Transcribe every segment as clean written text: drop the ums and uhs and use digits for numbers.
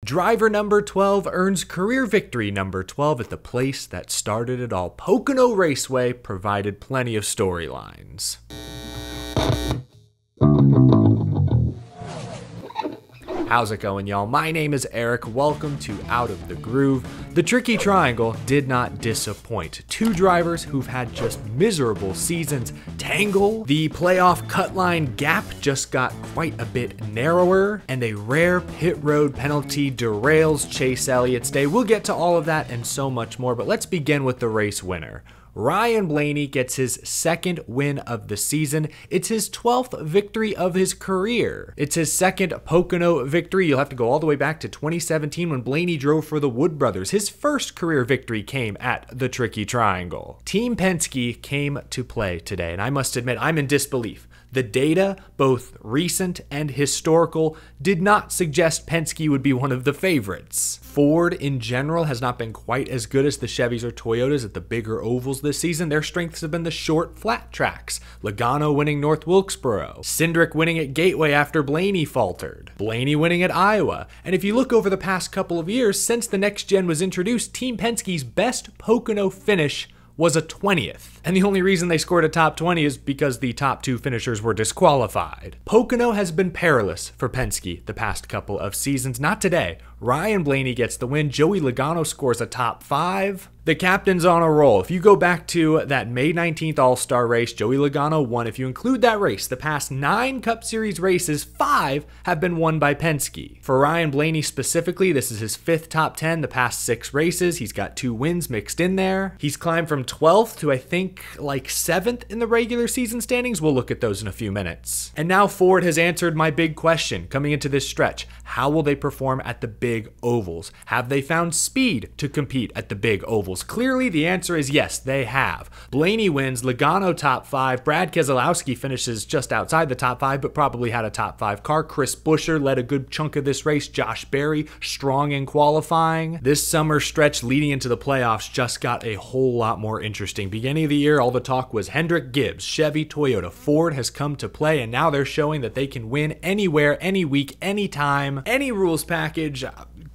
Driver number 12 earns career victory number 12 at the place that started it all. Pocono Raceway provided plenty of storylines. How's it going, y'all? My name is Eric. Welcome to Out of the Groove. The Tricky Triangle did not disappoint. Two drivers who've had just miserable seasons tangle. The playoff cut line gap just got quite a bit narrower, and a rare pit road penalty derails Chase Elliott's day. We'll get to all of that and so much more, but let's begin with the race winner. Ryan Blaney gets his second win of the season. It's his 12th victory of his career. It's his second Pocono victory. You'll have to go all the way back to 2017 when Blaney drove for the Wood brothers. His first career victory came at the Tricky Triangle. Team Penske came to play today, and I must admit, I'm in disbelief. The data, both recent and historical, did not suggest Penske would be one of the favorites. Ford in general has not been quite as good as the Chevys or Toyotas at the bigger ovals this season. Their strengths have been the short, flat tracks. Logano winning North Wilkesboro. Cindric winning at Gateway after Blaney faltered. Blaney winning at Iowa. And if you look over the past couple of years, since the next gen was introduced, Team Penske's best Pocono finish was a 20th. And the only reason they scored a top 20 is because the top two finishers were disqualified. Pocono has been perilous for Penske the past couple of seasons. Not today. Ryan Blaney gets the win. Joey Logano scores a top 5. The captain's on a roll. If you go back to that May 19th All-Star race, Joey Logano won. If you include that race, the past 9 Cup Series races, 5 have been won by Penske. For Ryan Blaney specifically, this is his 5th top 10 the past 6 races. He's got 2 wins mixed in there. He's climbed from 12th to I think like 7th in the regular season standings. We'll look at those in a few minutes. And now Ford has answered my big question coming into this stretch. How will they perform at the big ovals? Have they found speed to compete at the big ovals? Clearly, the answer is yes, they have. Blaney wins, Logano top 5, Brad Keselowski finishes just outside the top 5, but probably had a top 5 car. Chris Buescher led a good chunk of this race. Josh Berry, strong in qualifying. This summer stretch leading into the playoffs just got a whole lot more interesting. Beginning of the year, all the talk was Hendrick, Gibbs, Chevy, Toyota. Ford has come to play, and now they're showing that they can win anywhere, any week, anytime, any rules package.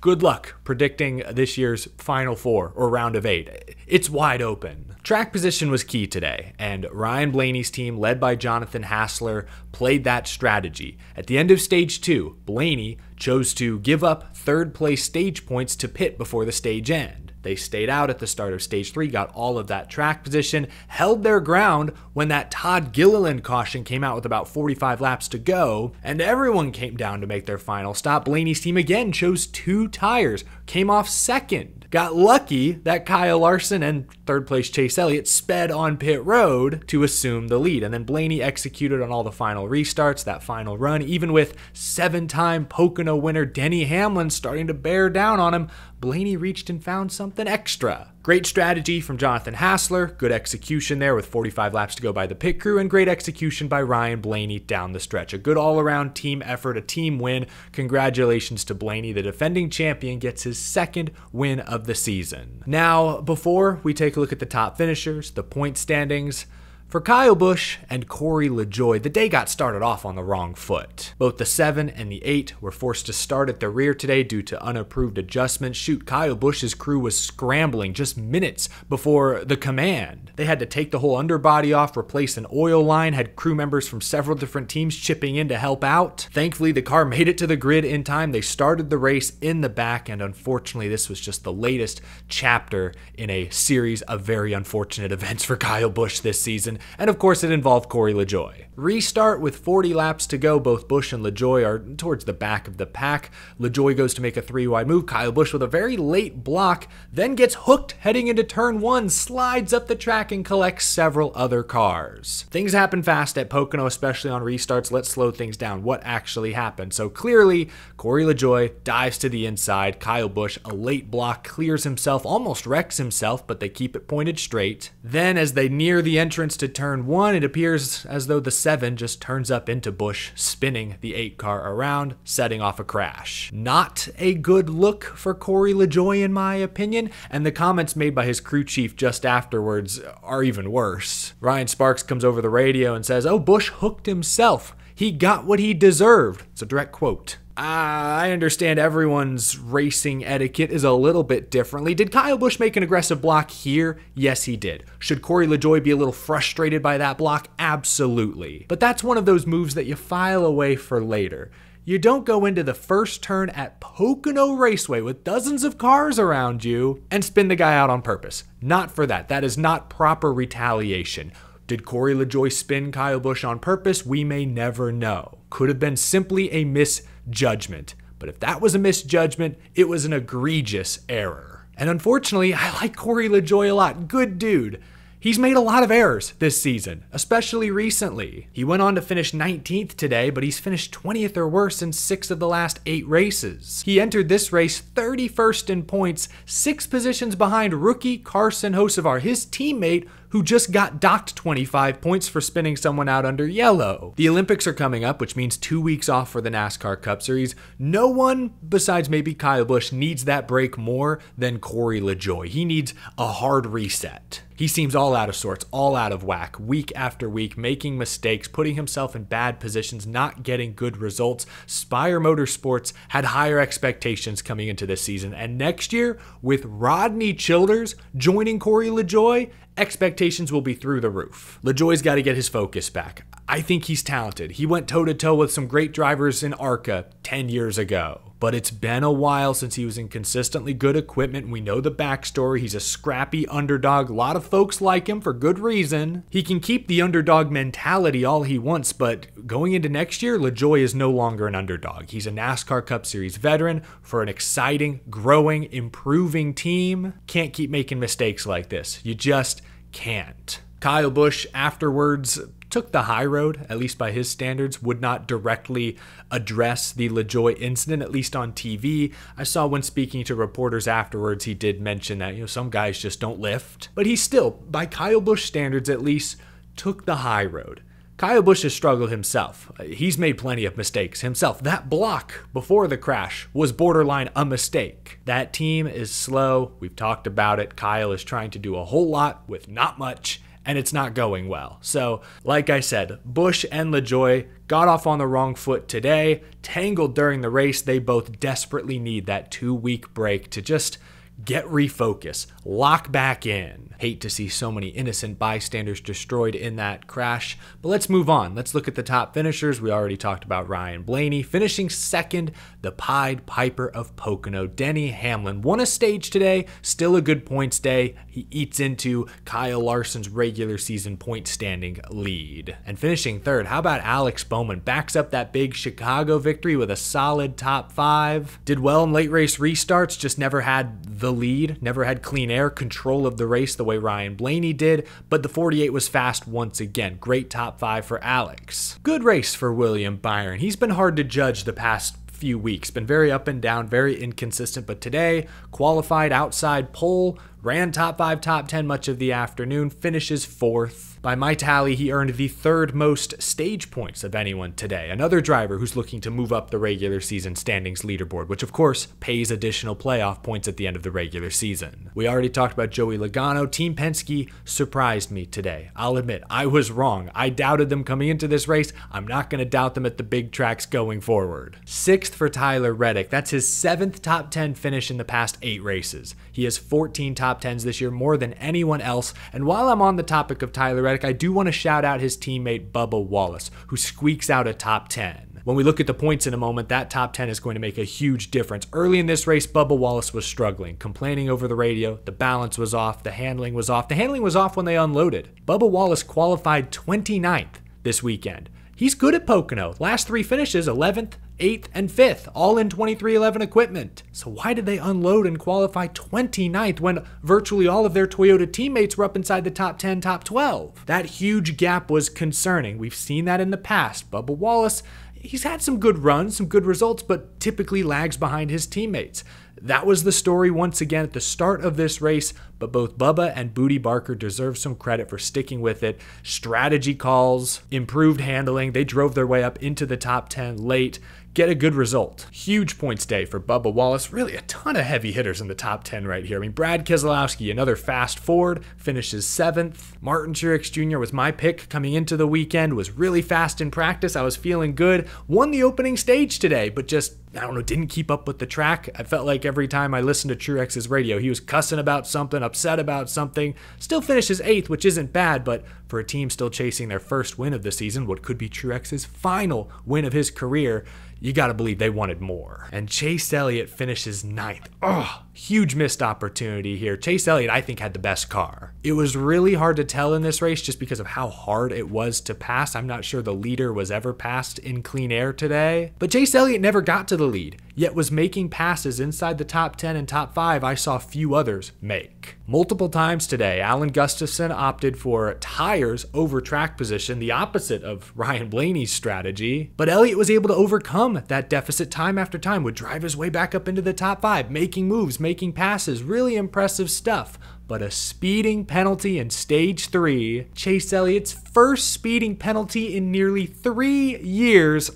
Good luck predicting this year's Final Four or round of 8. It's wide open. Track position was key today, and Ryan Blaney's team, led by Jonathan Hassler, played that strategy. At the end of stage 2, Blaney chose to give up third place stage points to pit before the stage end. They stayed out at the start of stage 3, got all of that track position, held their ground when that Todd Gilliland caution came out with about 45 laps to go, and everyone came down to make their final stop. Blaney's team again chose 2 tires, came off second. Got lucky that Kyle Larson and third place Chase Elliott sped on pit road to assume the lead. And then Blaney executed on all the final restarts, that final run, even with 7-time Pocono winner Denny Hamlin starting to bear down on him. Blaney reached and found something extra. Great strategy from Jonathan Hassler, good execution there with 45 laps to go by the pit crew, and great execution by Ryan Blaney down the stretch. A good all-around team effort, a team win. Congratulations to Blaney. The defending champion gets his 2nd win of the season. Now, before we take a look at the top finishers, the point standings, for Kyle Busch and Corey LaJoie, the day got started off on the wrong foot. Both the 7 and the 8 were forced to start at the rear today due to unapproved adjustments. Shoot, Kyle Busch's crew was scrambling just minutes before the command. They had to take the whole underbody off, replace an oil line, had crew members from several different teams chipping in to help out. Thankfully, the car made it to the grid in time. They started the race in the back, and unfortunately, this was just the latest chapter in a series of very unfortunate events for Kyle Busch this season. And of course, it involved Corey LaJoie. Restart with 40 laps to go. Both Busch and LaJoie are towards the back of the pack. LaJoie goes to make a 3-wide move. Kyle Busch with a very late block, then gets hooked heading into turn 1, slides up the track and collects several other cars. Things happen fast at Pocono, especially on restarts. Let's slow things down. What actually happened? So clearly, Corey LaJoie dives to the inside. Kyle Busch, a late block, clears himself, almost wrecks himself, but they keep it pointed straight. Then as they near the entrance to turn 1, it appears as though the 7 just turns up into Busch, spinning the 8 car around, setting off a crash. Not a good look for Corey LaJoie in my opinion, and the comments made by his crew chief just afterwards are even worse. Ryan Sparks comes over the radio and says, "Oh, Busch hooked himself. He got what he deserved." It's a direct quote. I understand everyone's racing etiquette is a little bit differently. Did Kyle Busch make an aggressive block here? Yes, he did. Should Corey LaJoie be a little frustrated by that block? Absolutely. But that's one of those moves that you file away for later. You don't go into the first turn at Pocono Raceway with dozens of cars around you and spin the guy out on purpose. Not for that. That is not proper retaliation. Did Corey LaJoie spin Kyle Busch on purpose? We may never know. Could have been simply a misjudgment. But if that was a misjudgment, it was an egregious error. And unfortunately, I like Corey LaJoie a lot. Good dude. He's made a lot of errors this season, especially recently. He went on to finish 19th today, but he's finished 20th or worse in 6 of the last 8 races. He entered this race 31st in points, 6 positions behind rookie Carson Hocevar, his teammate, who just got docked 25 points for spinning someone out under yellow. The Olympics are coming up, which means 2 weeks off for the NASCAR Cup Series. No one, besides maybe Kyle Busch, needs that break more than Corey LaJoie. He needs a hard reset. He seems all out of sorts, all out of whack, week after week, making mistakes, putting himself in bad positions, not getting good results. Spire Motorsports had higher expectations coming into this season, and next year, with Rodney Childers joining Corey LaJoie, expectations will be through the roof. LaJoie's got to get his focus back. I think he's talented. He went toe-to-toe with some great drivers in ARCA 10 years ago. But it's been a while since he was in consistently good equipment. We know the backstory. He's a scrappy underdog. A lot of folks like him for good reason. He can keep the underdog mentality all he wants, but going into next year, LaJoie is no longer an underdog. He's a NASCAR Cup Series veteran for an exciting, growing, improving team. Can't keep making mistakes like this. You just can't. Kyle Busch afterwards took the high road, at least by his standards, would not directly address the LaJoie incident, at least on TV. I saw when speaking to reporters afterwards, he did mention that, some guys just don't lift. But he still, by Kyle Busch standards at least, took the high road. Kyle Busch has struggled himself. He's made plenty of mistakes himself. That block before the crash was borderline a mistake. That team is slow. We've talked about it. Kyle is trying to do a whole lot with not much, and it's not going well. So, like I said, Busch and LaJoie got off on the wrong foot today, tangled during the race. They both desperately need that 2-week break to just get refocused, lock back in. Hate to see so many innocent bystanders destroyed in that crash, but let's move on. Let's look at the top finishers. We already talked about Ryan Blaney. Finishing second, the Pied Piper of Pocono, Denny Hamlin. Won a stage today, still a good points day. He eats into Kyle Larson's regular season point standing lead. And finishing third, how about Alex Bowman? Backs up that big Chicago victory with a solid top 5. Did well in late race restarts, just never had the lead, never had clean air, control of the race the way Ryan Blaney did, but the 48 was fast once again. Great top 5 for Alex. Good race for William Byron. He's been hard to judge the past few weeks, been very up and down, very inconsistent, but today qualified outside pole, ran top 5, top 10 much of the afternoon, finishes 4th. By my tally, he earned the 3rd most stage points of anyone today. Another driver who's looking to move up the regular season standings leaderboard, which of course pays additional playoff points at the end of the regular season. We already talked about Joey Logano. Team Penske surprised me today. I'll admit, I was wrong. I doubted them coming into this race. I'm not going to doubt them at the big tracks going forward. 6th for Tyler Reddick. That's his 7th top 10 finish in the past 8 races. He has 14 top 10s this year, more than anyone else. And while I'm on the topic of Tyler Reddick, I do want to shout out his teammate Bubba Wallace, who squeaks out a top 10. When we look at the points in a moment, that top 10 is going to make a huge difference. Early in this race, Bubba Wallace was struggling, complaining over the radio. The balance was off. The handling was off. The handling was off when they unloaded. Bubba Wallace qualified 29th this weekend. He's good at Pocono. Last 3 finishes, 11th, 8th, and 5th, all in 2311 equipment. So why did they unload and qualify 29th when virtually all of their Toyota teammates were up inside the top 10, top 12? That huge gap was concerning. We've seen that in the past. Bubba Wallace, he's had some good runs, some good results, but typically lags behind his teammates. That was the story once again at the start of this race, but both Bubba and Booty Barker deserve some credit for sticking with it. Strategy calls, improved handling, they drove their way up into the top 10 late, get a good result. Huge points day for Bubba Wallace. Really a ton of heavy hitters in the top 10 right here. I mean, Brad Keselowski, another fast Ford, finishes 7th. Martin Truex Jr. was my pick coming into the weekend, was really fast in practice. I was feeling good. Won the opening stage today, but just, I don't know, didn't keep up with the track. I felt like every time I listened to Truex's radio, he was cussing about something, upset about something. Still finishes 8th, which isn't bad, but for a team still chasing their first win of the season, what could be Truex's final win of his career, you gotta believe they wanted more. And Chase Elliott finishes 9th. Oh, huge missed opportunity here. Chase Elliott, I think, had the best car. It was really hard to tell in this race just because of how hard it was to pass. I'm not sure the leader was ever passed in clean air today. But Chase Elliott never got to the lead, yet was making passes inside the top 10 and top 5 I saw few others make. Multiple times today, Alan Gustafson opted for tires over track position, the opposite of Ryan Blaney's strategy. But Elliott was able to overcome that deficit time after time, would drive his way back up into the top 5, making moves, making passes, really impressive stuff. But a speeding penalty in stage 3, Chase Elliott's first speeding penalty in nearly 3 years,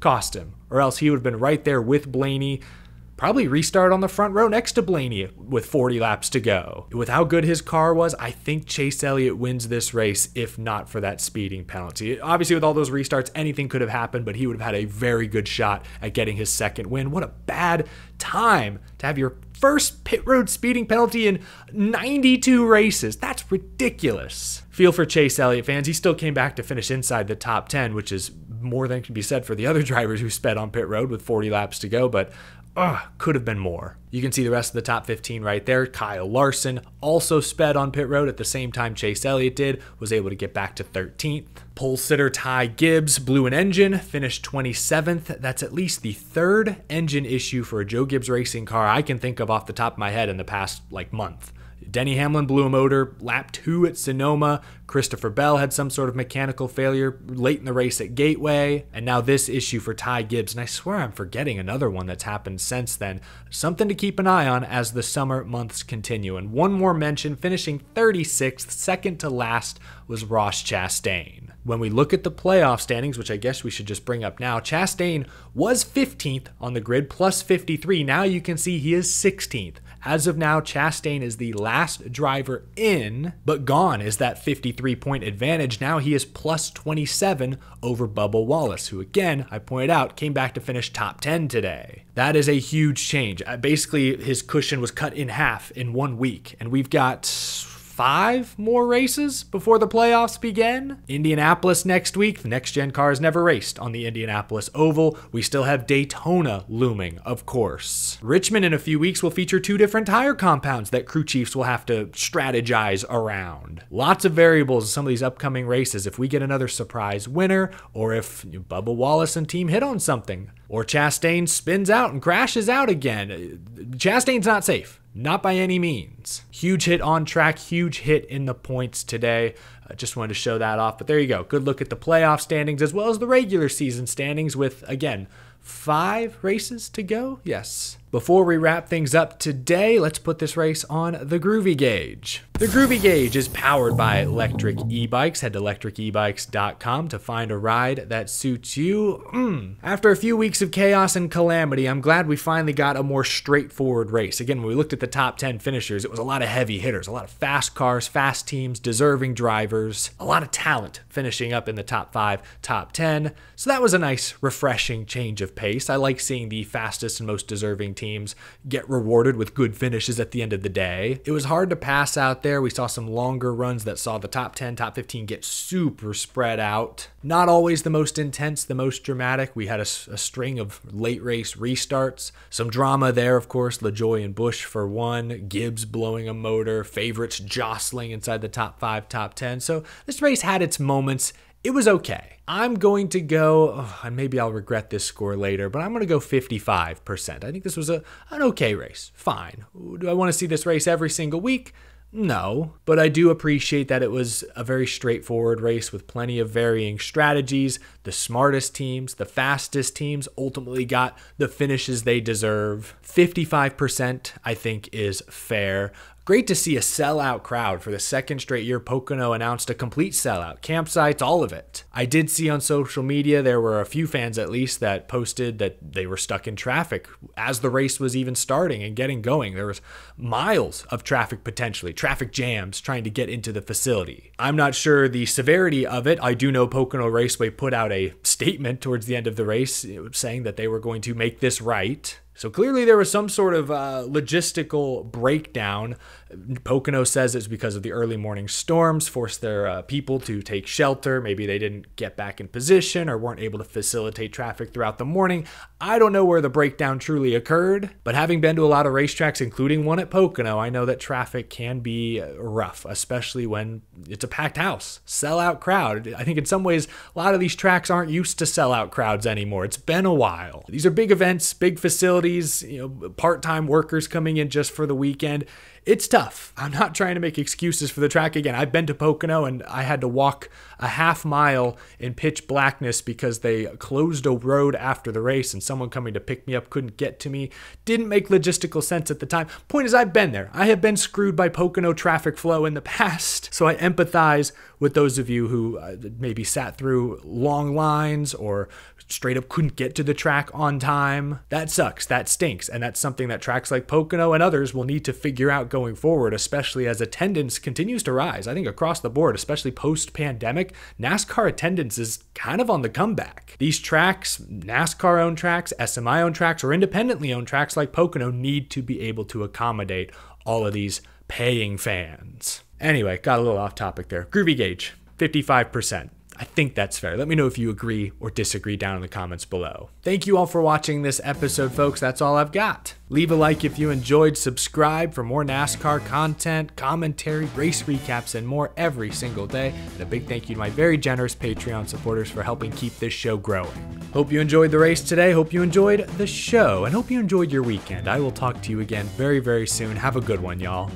cost him. Or else he would have been right there with Blaney, probably restart on the front row next to Blaney with 40 laps to go. With how good his car was, I think Chase Elliott wins this race if not for that speeding penalty. Obviously, with all those restarts, anything could have happened, but he would have had a very good shot at getting his second win. What a bad time to have your first pit road speeding penalty in 92 races. That's ridiculous. Feel for Chase Elliott fans. He still came back to finish inside the top 10, which is more than can be said for the other drivers who sped on pit road with 40 laps to go, but could have been more. You can see the rest of the top 15 right there. Kyle Larson also sped on pit road at the same time Chase Elliott did, was able to get back to 13th. Pole sitter Ty Gibbs blew an engine, finished 27th. That's at least the 3rd engine issue for a Joe Gibbs racing car I can think of off the top of my head in the past month. Denny Hamlin blew a motor, lap 2 at Sonoma. Christopher Bell had some sort of mechanical failure late in the race at Gateway. And now this issue for Ty Gibbs. And I swear I'm forgetting another one that's happened since then. Something to keep an eye on as the summer months continue. And one more mention, finishing 36th, second to last, was Ross Chastain. When we look at the playoff standings, which I guess we should just bring up now, Chastain was 15th on the grid, plus 53. Now you can see he is 16th. As of now, Chastain is the last driver in, but gone is that 53-point advantage. Now he is plus 27 over Bubba Wallace, who again, I pointed out, came back to finish top 10 today. That is a huge change. Basically, his cushion was cut in half in 1 week, and we've got 5 more races before the playoffs begin. Indianapolis next week. The next-gen cars never raced on the Indianapolis Oval. We still have Daytona looming, of course. Richmond in a few weeks will feature 2 different tire compounds that crew chiefs will have to strategize around. Lots of variables in some of these upcoming races. If we get another surprise winner, or if Bubba Wallace and team hit on something, or Chastain spins out and crashes out again. Chastain's not safe. Not by any means. Huge hit on track, huge hit in the points today. Just wanted to show that off, but there you go. Good look at the playoff standings as well as the regular season standings with, again, 5 races to go. Yes. Before we wrap things up today, let's put this race on the Groovy Gauge. The Groovy Gauge is powered by electric e-bikes. Head to electricebikes.com to find a ride that suits you. After a few weeks of chaos and calamity, I'm glad we finally got a more straightforward race. Again, when we looked at the top 10 finishers, it was a lot of heavy hitters, a lot of fast cars, fast teams, deserving drivers, a lot of talent finishing up in the top 5, top 10. So that was a nice, refreshing change of pace. I like seeing the fastest and most deserving teams get rewarded with good finishes at the end of the day. It was hard to pass out there. We saw some longer runs that saw the top 10, top 15 get super spread out. Not always the most intense, the most dramatic. We had a string of late race restarts. Some drama there, of course. LaJoie and Busch for one. Gibbs blowing a motor. Favorites jostling inside the top 5, top 10. So this race had its moments. It was okay. I'm going to go, and maybe I'll regret this score later, but I'm going to go 55%. I think this was an okay race. Fine. Do I want to see this race every single week? No, but I do appreciate that it was a very straightforward race with plenty of varying strategies. The smartest teams, the fastest teams ultimately got the finishes they deserve. 55%, I think, is fair. Great to see a sellout crowd for the second straight year. Pocono announced a complete sellout, campsites, all of it. I did see on social media there were a few fans at least that posted that they were stuck in traffic as the race was even starting and getting going. There was miles of traffic potentially, traffic jams trying to get into the facility. I'm not sure the severity of it. I do know Pocono Raceway put out a statement towards the end of the race saying that they were going to make this right. So clearly there was some sort of logistical breakdown. Pocono says it's because of the early morning storms forced their people to take shelter. Maybe they didn't get back in position or weren't able to facilitate traffic throughout the morning. I don't know where the breakdown truly occurred, but having been to a lot of racetracks, including one at Pocono, I know that traffic can be rough, especially when it's a packed house, sellout crowd. I think in some ways, a lot of these tracks aren't used to sellout crowds anymore. It's been a while. These are big events, big facilities, part-time workers coming in just for the weekend. It's tough. I'm not trying to make excuses for the track. Again, I've been to Pocono and I had to walk a half mile in pitch blackness because they closed a road after the race and someone coming to pick me up couldn't get to me. Didn't make logistical sense at the time. Point is, I've been there. I have been screwed by Pocono traffic flow in the past. So I empathize with those of you who maybe sat through long lines or straight up couldn't get to the track on time. That sucks. That stinks. And that's something that tracks like Pocono and others will need to figure out going forward, especially as attendance continues to rise. I think across the board, especially post-pandemic, NASCAR attendance is kind of on the comeback. These tracks, NASCAR-owned tracks, SMI-owned tracks, or independently owned tracks like Pocono need to be able to accommodate all of these paying fans. Anyway, got a little off topic there. Groovy gauge, 55%. I think that's fair. Let me know if you agree or disagree down in the comments below. Thank you all for watching this episode, folks. That's all I've got. Leave a like if you enjoyed, subscribe for more NASCAR content, commentary, race recaps, and more every single day. And a big thank you to my very generous Patreon supporters for helping keep this show growing. Hope you enjoyed the race today. Hope you enjoyed the show, and hope you enjoyed your weekend. I will talk to you again very, very soon. Have a good one, y'all.